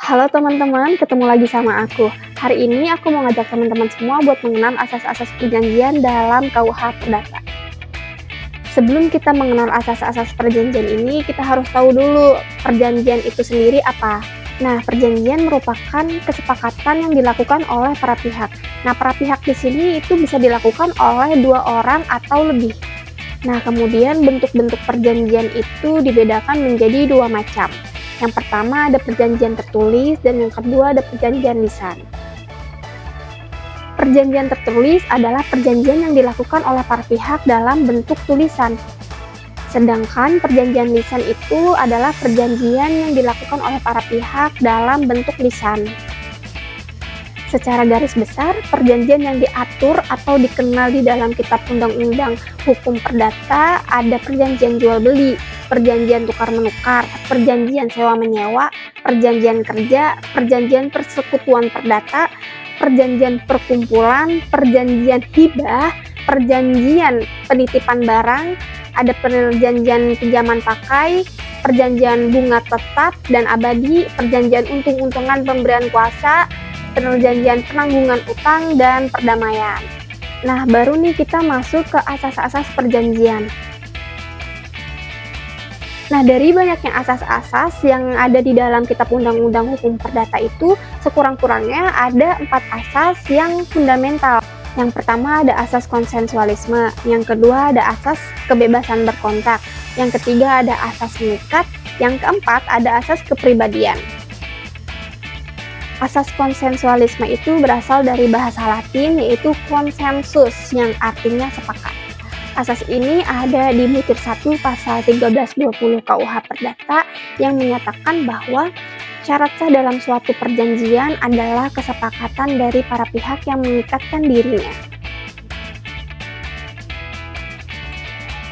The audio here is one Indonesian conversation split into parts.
Halo teman-teman, ketemu lagi sama aku. Hari ini aku mau ngajak teman-teman semua buat mengenal asas-asas perjanjian dalam KUH Perdata. Sebelum kita mengenal asas-asas perjanjian ini, kita harus tahu dulu perjanjian itu sendiri apa. Nah, perjanjian merupakan kesepakatan yang dilakukan oleh para pihak. Nah, para pihak di sini itu bisa dilakukan oleh dua orang atau lebih. Nah, kemudian bentuk-bentuk perjanjian itu dibedakan menjadi dua macam. Yang pertama ada perjanjian tertulis dan yang kedua ada perjanjian lisan. Perjanjian tertulis adalah perjanjian yang dilakukan oleh para pihak dalam bentuk tulisan. Sedangkan perjanjian lisan itu adalah perjanjian yang dilakukan oleh para pihak dalam bentuk lisan. Secara garis besar, perjanjian yang diatur atau dikenal di dalam Kitab Undang-Undang Hukum Perdata ada perjanjian jual-beli, perjanjian tukar-menukar, perjanjian sewa-menyewa, perjanjian kerja, perjanjian persekutuan perdata, perjanjian perkumpulan, perjanjian hibah, perjanjian penitipan barang, ada perjanjian pinjaman pakai, perjanjian bunga tetap dan abadi, perjanjian untung-untungan pemberian kuasa, perjanjian penanggungan utang, dan perdamaian. Nah, baru nih kita masuk ke asas-asas perjanjian. Nah, dari banyaknya asas-asas yang ada di dalam Kitab Undang-Undang Hukum Perdata itu, sekurang-kurangnya ada 4 asas yang fundamental. Yang pertama ada asas konsensualisme, yang kedua ada asas kebebasan berkontrak, yang ketiga ada asas mengikat, yang keempat ada asas kepribadian. Asas konsensualisme itu berasal dari bahasa Latin yaitu konsensus yang artinya sepakat. Asas ini ada di butir 1 pasal 1320 KUH Perdata yang menyatakan bahwa syarat sah dalam suatu perjanjian adalah kesepakatan dari para pihak yang mengikatkan dirinya.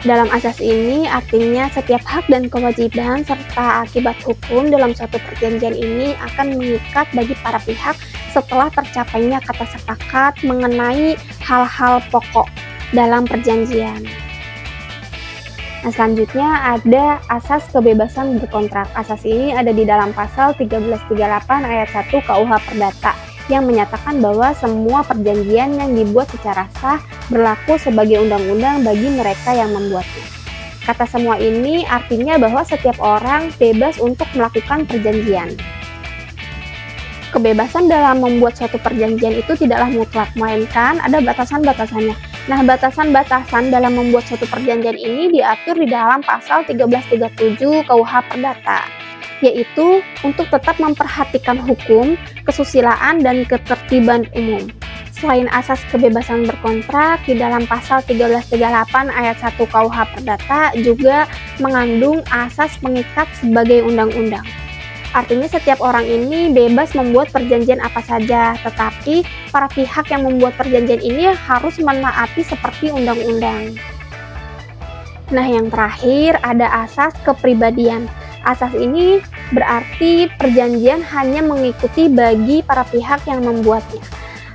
Dalam asas ini artinya setiap hak dan kewajiban serta akibat hukum dalam suatu perjanjian ini akan mengikat bagi para pihak setelah tercapainya kata sepakat mengenai hal-hal pokok dalam perjanjian. Nah, selanjutnya ada asas kebebasan berkontrak. Asas ini ada di dalam pasal 1338 ayat 1 KUH Perdata yang menyatakan bahwa semua perjanjian yang dibuat secara sah berlaku sebagai undang-undang bagi mereka yang membuatnya. Kata semua ini artinya bahwa setiap orang bebas untuk melakukan perjanjian. Kebebasan dalam membuat suatu perjanjian itu tidaklah mutlak, melainkan ada batasan-batasannya. Nah, batasan-batasan dalam membuat suatu perjanjian ini diatur di dalam pasal 1337 KUH Perdata, yaitu untuk tetap memperhatikan hukum, kesusilaan, dan ketertiban umum. Selain asas kebebasan berkontrak, di dalam pasal 1338 ayat 1 KUH Perdata juga mengandung asas pengikat sebagai undang-undang. Artinya setiap orang ini bebas membuat perjanjian apa saja, tetapi para pihak yang membuat perjanjian ini harus menaati seperti undang-undang. Nah, yang terakhir ada asas kepribadian. Asas ini berarti perjanjian hanya mengikuti bagi para pihak yang membuatnya.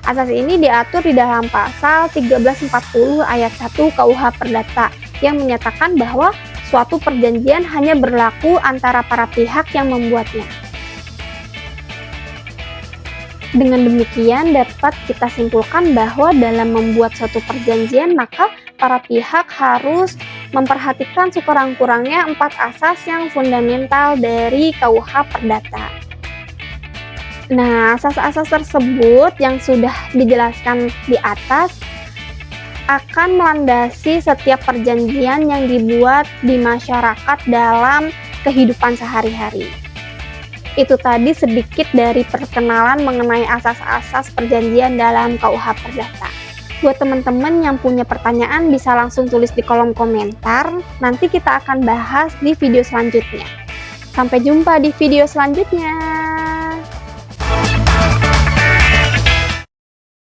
Asas ini diatur di dalam pasal 1340 ayat 1 KUH Perdata yang menyatakan bahwa suatu perjanjian hanya berlaku antara para pihak yang membuatnya. Dengan demikian dapat kita simpulkan bahwa dalam membuat suatu perjanjian maka para pihak harus memperhatikan sekurang-kurangnya 4 asas yang fundamental dari KUH Perdata. Nah, asas-asas tersebut yang sudah dijelaskan di atas akan melandasi setiap perjanjian yang dibuat di masyarakat dalam kehidupan sehari-hari. Itu tadi sedikit dari perkenalan mengenai asas-asas perjanjian dalam KUH Perdata. Buat teman-teman yang punya pertanyaan bisa langsung tulis di kolom komentar, nanti kita akan bahas di video selanjutnya. Sampai jumpa di video selanjutnya.